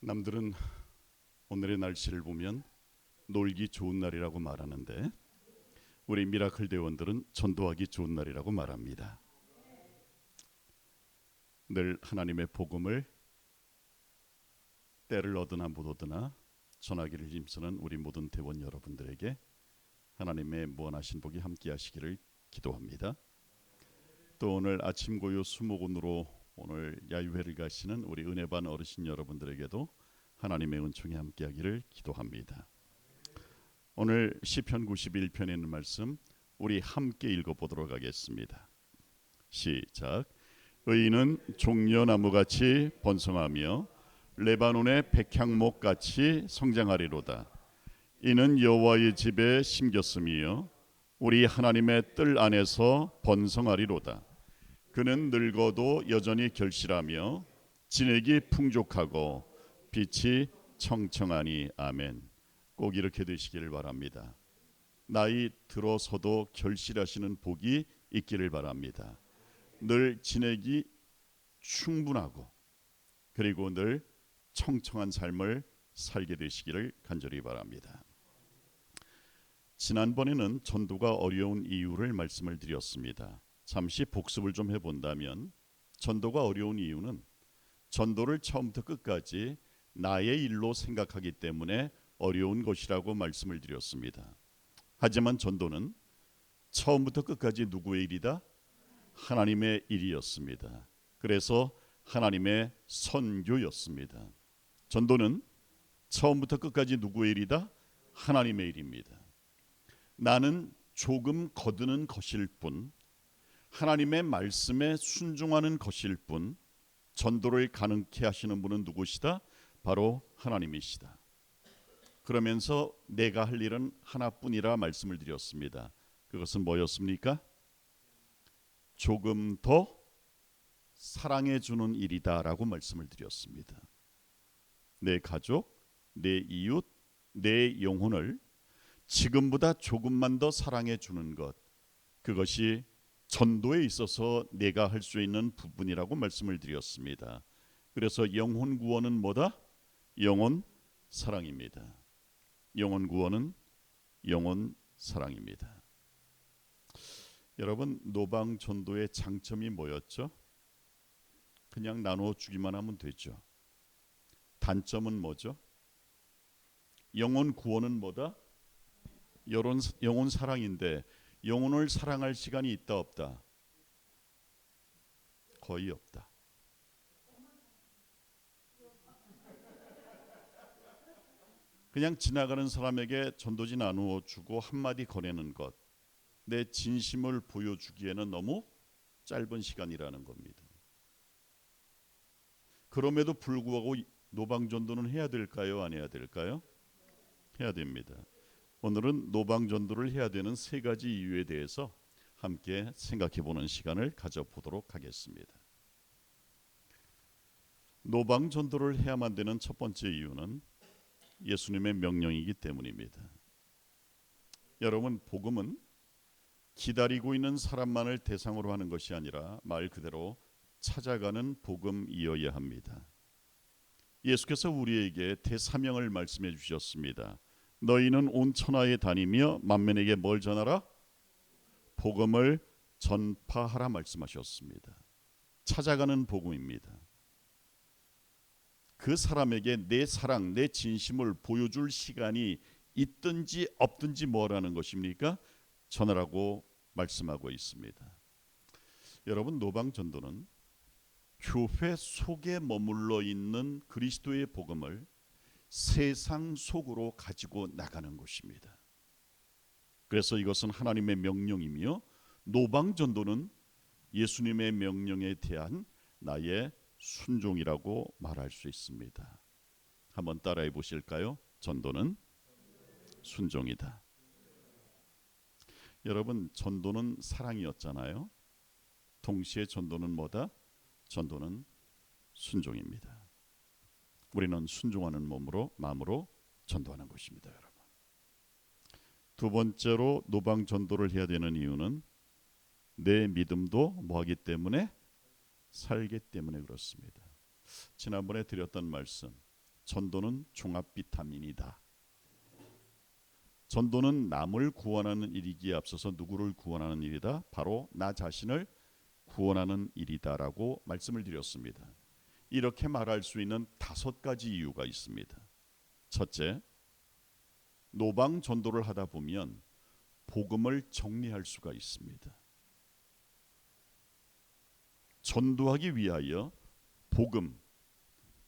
남들은 오늘의 날씨를 보면 놀기 좋은 날이라고 말하는데 우리 미라클 대원들은 전도하기 좋은 날이라고 말합니다. 늘 하나님의 복음을 때를 얻으나 못 얻으나 전하기를 힘쓰는 우리 모든 대원 여러분들에게 하나님의 무한하신 복이 함께 하시기를 기도합니다. 또 오늘 아침 고요 수목원으로 오늘 야유회를 가시는 우리 은혜반 어르신 여러분들에게도 하나님의 은총이 함께 하기를 기도합니다. 오늘 시편 91편에 있는 말씀 우리 함께 읽어보도록 하겠습니다. 시작. 의인은 종려나무같이 번성하며 레바논의 백향목같이 성장하리로다. 이는 여호와의 집에 심겼음이요 우리 하나님의 뜰 안에서 번성하리로다. 그는 늙어도 여전히 결실하며 진액이 풍족하고 빛이 청청하니. 아멘. 꼭 이렇게 되시기를 바랍니다. 나이 들어서도 결실하시는 복이 있기를 바랍니다. 늘 진액이 충분하고 그리고 늘 청청한 삶을 살게 되시기를 간절히 바랍니다. 지난번에는 전도가 어려운 이유를 말씀을 드렸습니다. 잠시 복습을 좀 해본다면 전도가 어려운 이유는 전도를 처음부터 끝까지 나의 일로 생각하기 때문에 어려운 것이라고 말씀을 드렸습니다. 하지만 전도는 처음부터 끝까지 누구의 일이다? 하나님의 일이었습니다. 그래서 하나님의 선교였습니다. 전도는 처음부터 끝까지 누구의 일이다? 하나님의 일입니다. 나는 조금 거두는 것일 뿐, 하나님의 말씀에 순종하는 것일 뿐, 전도를 가능케 하시는 분은 누구시다? 바로 하나님이시다. 그러면서 내가 할 일은 하나뿐이라 말씀을 드렸습니다. 그것은 뭐였습니까? 조금 더 사랑해 주는 일이다라고 말씀을 드렸습니다. 내 가족, 내 이웃, 내 영혼을 지금보다 조금만 더 사랑해 주는 것, 그것이 전도에 있어서 내가 할 수 있는 부분이라고 말씀을 드렸습니다. 그래서 영혼 구원은 뭐다? 영혼 사랑입니다. 영혼 구원은 영혼 사랑입니다. 여러분, 노방 전도의 장점이 뭐였죠? 그냥 나누어 주기만 하면 되죠. 단점은 뭐죠? 영혼 구원은 뭐다? 영혼 사랑인데 영혼을 사랑할 시간이 있다 없다? 거의 없다. 그냥 지나가는 사람에게 전도지 나누어 주고 한마디 건네는 것, 내 진심을 보여주기에는 너무 짧은 시간이라는 겁니다. 그럼에도 불구하고 노방전도는 해야 될까요? 안 해야 될까요? 해야 됩니다. 오늘은 노방전도를 해야 되는 세 가지 이유에 대해서 함께 생각해보는 시간을 가져보도록 하겠습니다. 노방전도를 해야만 되는 첫 번째 이유는 예수님의 명령이기 때문입니다. 여러분, 복음은 기다리고 있는 사람만을 대상으로 하는 것이 아니라 말 그대로 찾아가는 복음이어야 합니다. 예수께서 우리에게 대사명을 말씀해 주셨습니다. 너희는 온 천하에 다니며 만민에게 뭘 전하라? 복음을 전파하라 말씀하셨습니다. 찾아가는 복음입니다. 그 사람에게 내 사랑, 내 진심을 보여줄 시간이 있든지 없든지 뭐라는 것입니까? 전하라고 말씀하고 있습니다. 여러분, 노방전도는 교회 속에 머물러 있는 그리스도의 복음을 세상 속으로 가지고 나가는 것입니다. 그래서 이것은 하나님의 명령이며 노방전도는 예수님의 명령에 대한 나의 순종이라고 말할 수 있습니다. 한번 따라해 보실까요? 전도는 순종이다. 여러분, 전도는 사랑이었잖아요. 동시에 전도는 뭐다? 전도는 순종입니다. 우리는 순종하는 마음으로 전도하는 것입니다, 여러분. 두 번째로 노방 전도를 해야 되는 이유는 내 믿음도 뭐하기 때문에? 살기 때문에 그렇습니다. 지난번에 드렸던 말씀, 전도는 종합 비타민이다. 전도는 남을 구원하는 일이기에 앞서서 누구를 구원하는 일이다? 바로 나 자신을 구원하는 일이다라고 말씀을 드렸습니다. 이렇게 말할 수 있는 5가지 이유가 있습니다. 첫째, 노방 전도를 하다 보면 복음을 정리할 수가 있습니다. 전도하기 위하여 복음,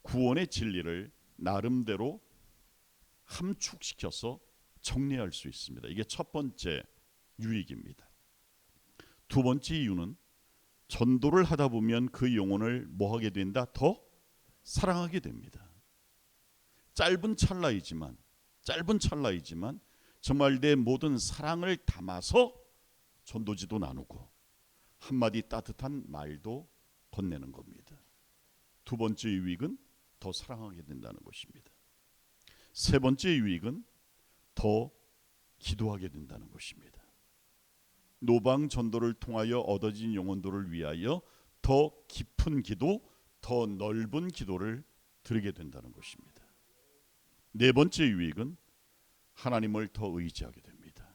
구원의 진리를 나름대로 함축시켜서 정리할 수 있습니다. 이게 첫 번째 유익입니다. 두 번째 이유는 전도를 하다 보면 그 영혼을 뭐 하게 된다? 더 사랑하게 됩니다. 짧은 찰나이지만 정말 내 모든 사랑을 담아서 전도지도 나누고 한마디 따뜻한 말도 건네는 겁니다. 두 번째 유익은 더 사랑하게 된다는 것입니다. 세 번째 유익은 더 기도하게 된다는 것입니다. 노방 전도를 통하여 얻어진 영혼들을 위하여 더 깊은 기도, 더 넓은 기도를 드리게 된다는 것입니다. 네 번째 유익은 하나님을 더 의지하게 됩니다.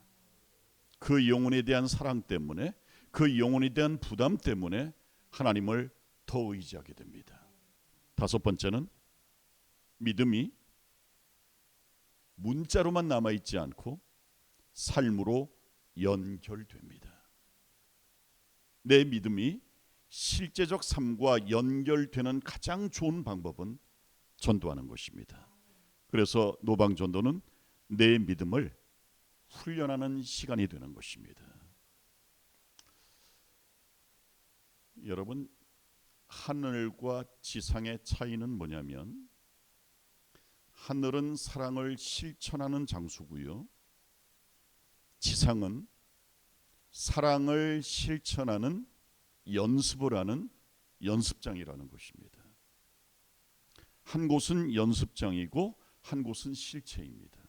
그 영혼에 대한 사랑 때문에, 그 영혼에 대한 부담 때문에 하나님을 더 의지하게 됩니다. 다섯 번째는 믿음이 문자로만 남아있지 않고 삶으로 연결됩니다. 내 믿음이 실제적 삶과 연결되는 가장 좋은 방법은 전도하는 것입니다. 그래서 노방전도는 내 믿음을 훈련하는 시간이 되는 것입니다. 여러분, 하늘과 지상의 차이는 뭐냐면 하늘은 사랑을 실천하는 장소고요, 지상은 사랑을 실천하는 연습을 하는 연습장이라는 것입니다. 한 곳은 연습장이고 한 곳은 실체입니다.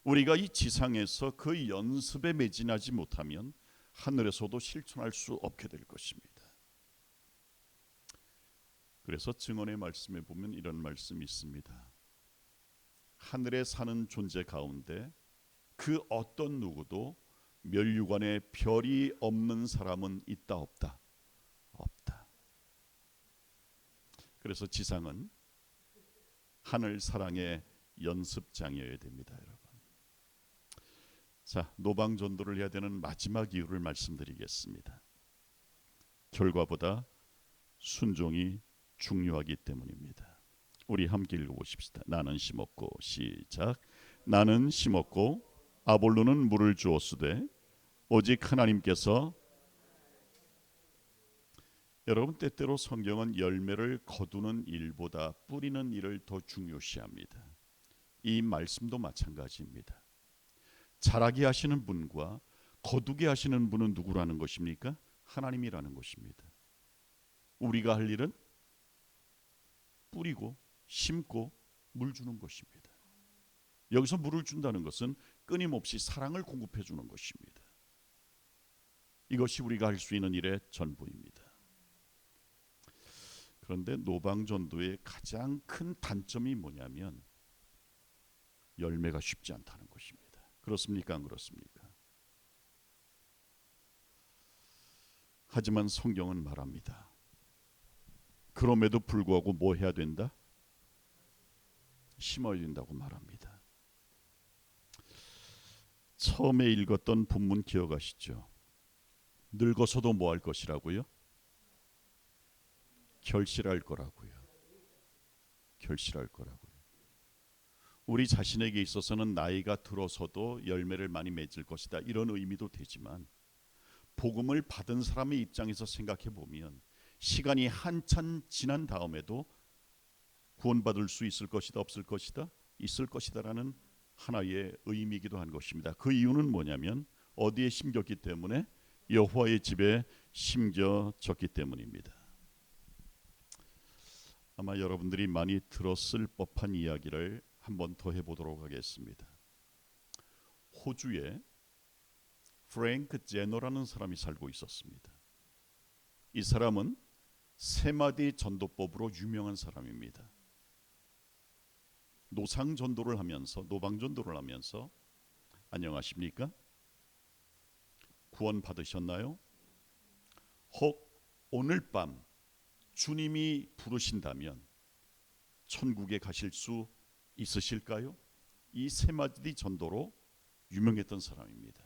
우리가 이 지상에서 그 연습에 매진하지 못하면 하늘에서도 실천할 수 없게 될 것입니다. 그래서 증언의 말씀에 보면 이런 말씀이 있습니다. 하늘에 사는 존재 가운데 그 어떤 누구도 멸류관에 별이 없는 사람은 있다 없다? 없다. 그래서 지상은 하늘 사랑의 연습장이어야 됩니다, 여러분. 자, 노방 전도를 해야 되는 마지막 이유를 말씀드리겠습니다. 결과보다 순종이 중요하기 때문입니다. 우리 함께 읽어보십시다. 나는 심었고, 시작. 나는 심었고 아볼로는 물을 주었으되 오직 하나님께서. 여러분, 때때로 성경은 열매를 거두는 일보다 뿌리는 일을 더 중요시합니다. 이 말씀도 마찬가지입니다. 자라게 하시는 분과 거두게 하시는 분은 누구라는 것입니까? 하나님이라는 것입니다. 우리가 할 일은 뿌리고 심고 물 주는 것입니다. 여기서 물을 준다는 것은 끊임없이 사랑을 공급해 주는 것입니다. 이것이 우리가 할 수 있는 일의 전부입니다. 그런데 노방전도의 가장 큰 단점이 뭐냐면 열매가 쉽지 않다는 것입니다. 그렇습니까? 안 그렇습니까? 하지만 성경은 말합니다. 그럼에도 불구하고 뭐 해야 된다? 심어야 된다고 말합니다. 처음에 읽었던 본문 기억하시죠? 늙어서도 뭐 할 것이라고요? 결실할 거라고요. 결실할 거라고요. 우리 자신에게 있어서는 나이가 들어서도 열매를 많이 맺을 것이다, 이런 의미도 되지만 복음을 받은 사람의 입장에서 생각해 보면 시간이 한참 지난 다음에도 구원받을 수 있을 것이다, 없을 것이다? 있을 것이다라는 하나의 의미이기도 한 것입니다. 그 이유는 뭐냐면 어디에 심겼기 때문에? 여호와의 집에 심겨졌기 때문입니다. 아마 여러분들이 많이 들었을 법한 이야기를 한번 더 해보도록 하겠습니다. 호주에 프랭크 제너라는 사람이 살고 있었습니다. 이 사람은 세 마디 전도법으로 유명한 사람입니다. 노상 전도를 하면서 노방 전도를 하면서 안녕하십니까? 구원 받으셨나요? 혹 오늘 밤 주님이 부르신다면 천국에 가실 수 있으실까요? 이 세 마디 전도로 유명했던 사람입니다.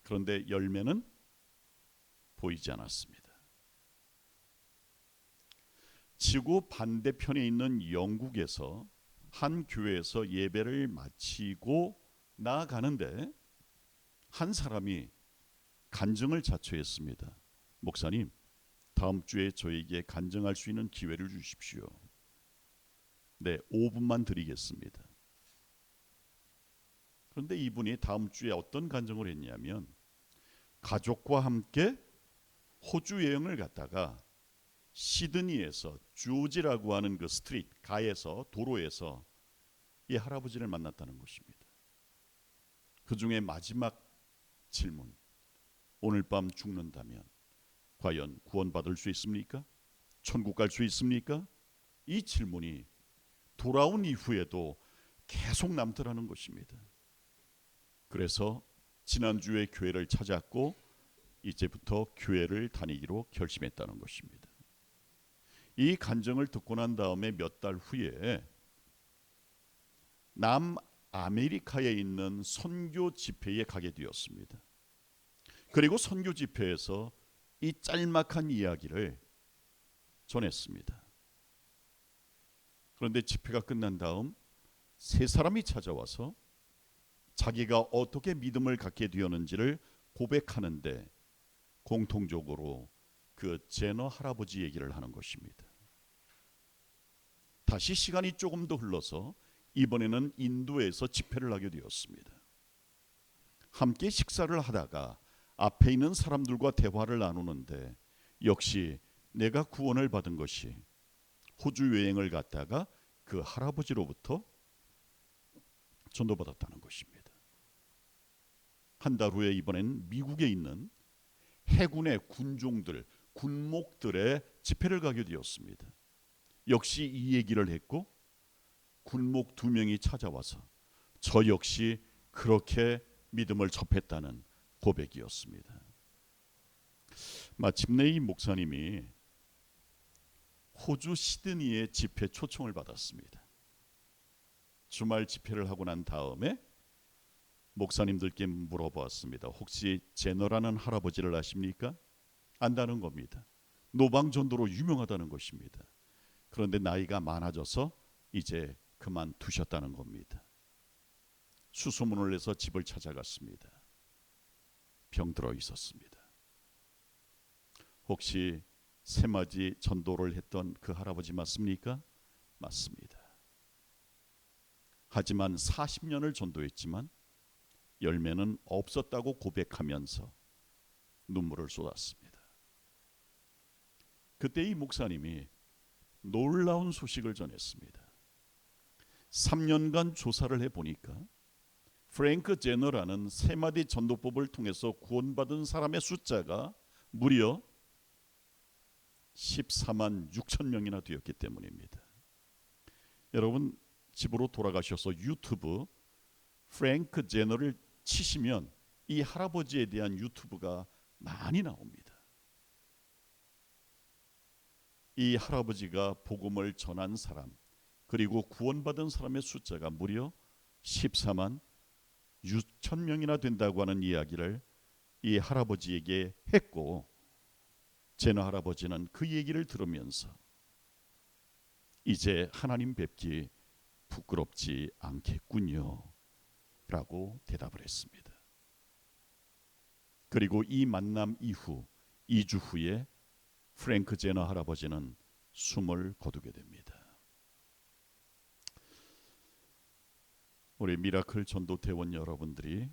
그런데 열매는 보이지 않았습니다. 지구 반대편에 있는 영국에서 한 교회에서 예배를 마치고 나아가는데 한 사람이 간증을 자처했습니다. 목사님, 다음 주에 저에게 간증할 수 있는 기회를 주십시오. 네, 5분만 드리겠습니다. 그런데 이분이 다음 주에 어떤 간증을 했냐면 가족과 함께 호주 여행을 갔다가 시드니에서 주지라고 하는 그 스트리트 가에서 도로에서 이 할아버지를 만났다는 것입니다. 그 중에 마지막 질문, 오늘 밤 죽는다면 과연 구원받을 수 있습니까? 천국 갈 수 있습니까? 이 질문이 돌아온 이후에도 계속 남더라는 것입니다. 그래서 지난주에 교회를 찾았고 이제부터 교회를 다니기로 결심했다는 것입니다. 이 간증을 듣고 난 다음에 몇 달 후에 남아메리카에 있는 선교 집회에 가게 되었습니다. 그리고 선교 집회에서 이 짤막한 이야기를 전했습니다. 그런데 집회가 끝난 다음 세 사람이 찾아와서 자기가 어떻게 믿음을 갖게 되었는지를 고백하는데 공통적으로 그 제너 할아버지 얘기를 하는 것입니다. 다시 시간이 조금 더 흘러서 이번에는 인도에서 집회를 하게 되었습니다. 함께 식사를 하다가 앞에 있는 사람들과 대화를 나누는데 역시 내가 구원을 받은 것이 호주 여행을 갔다가 그 할아버지로부터 전도받았다는 것입니다. 한 달 후에 이번엔 미국에 있는 해군의 군종들, 군목들의 집회를 가게 되었습니다. 역시 이 얘기를 했고 군목 2명이 찾아와서 저 역시 그렇게 믿음을 접했다는 고백이었습니다. 마침내 이 목사님이 호주 시드니의 집회 초청을 받았습니다. 주말 집회를 하고 난 다음에 목사님들께 물어보았습니다. 혹시 제너라는 할아버지를 아십니까? 안다는 겁니다. 노방전도로 유명하다는 것입니다. 그런데 나이가 많아져서 이제 그만두셨다는 겁니다. 수소문을 내서 집을 찾아갔습니다. 병들어 있었습니다. 혹시 세마지 전도를 했던 그 할아버지 맞습니까? 맞습니다. 하지만 40년을 전도했지만 열매는 없었다고 고백하면서 눈물을 쏟았습니다. 그때 이 목사님이 놀라운 소식을 전했습니다. 3년간 조사를 해보니까 프랭크 제너라는 세마디 전도법을 통해서 구원받은 사람의 숫자가 무려 14만 6천 명이나 되었기 때문입니다. 여러분 집으로 돌아가셔서 유튜브 프랭크 제너를 치시면 이 할아버지에 대한 유튜브가 많이 나옵니다. 이 할아버지가 복음을 전한 사람 그리고 구원받은 사람의 숫자가 무려 14만 6천 명이나 된다고 하는 이야기를 이 할아버지에게 했고 제너 할아버지는 그 얘기를 들으면서 이제 하나님 뵙기 부끄럽지 않겠군요 라고 대답을 했습니다. 그리고 이 만남 이후 2주 후에 프랭크 제너 할아버지는 숨을 거두게 됩니다. 우리 미라클 전도대원 여러분들이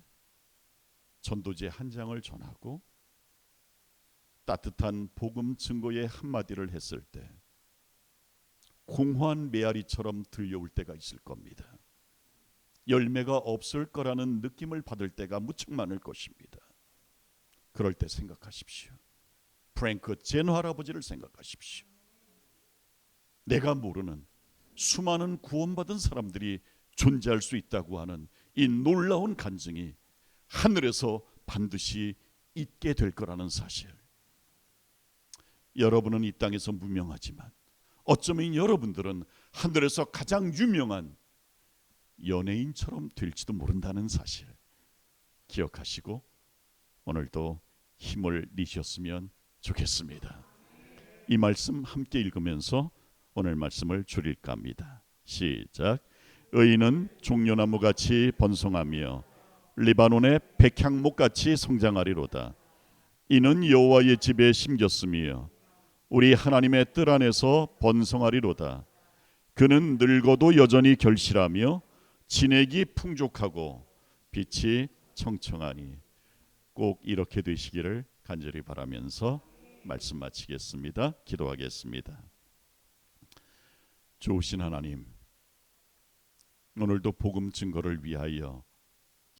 전도지 한 장을 전하고 따뜻한 복음 증거의 한마디를 했을 때 공허한 메아리처럼 들려올 때가 있을 겁니다. 열매가 없을 거라는 느낌을 받을 때가 무척 많을 것입니다. 그럴 때 생각하십시오. 프랭크 제너 할아버지를 생각하십시오. 내가 모르는 수많은 구원받은 사람들이 존재할 수 있다고 하는 이 놀라운 간증이 하늘에서 반드시 있게 될 거라는 사실. 여러분은 이 땅에서 무명하지만 어쩌면 여러분들은 하늘에서 가장 유명한 연예인처럼 될지도 모른다는 사실 기억하시고 오늘도 힘을 내셨으면 좋겠습니다. 이 말씀 함께 읽으면서 오늘 말씀을 줄일까 합니다. 시작. 의인은 종려나무같이 번성하며 리바논의 백향목같이 성장하리로다. 이는 여호와의 집에 심겼으며 우리 하나님의 뜰 안에서 번성하리로다. 그는 늙어도 여전히 결실하며 진액이 풍족하고 빛이 청청하니. 꼭 이렇게 되시기를 간절히 바라면서 말씀 마치겠습니다. 기도하겠습니다. 좋으신 하나님, 오늘도 복음 증거를 위하여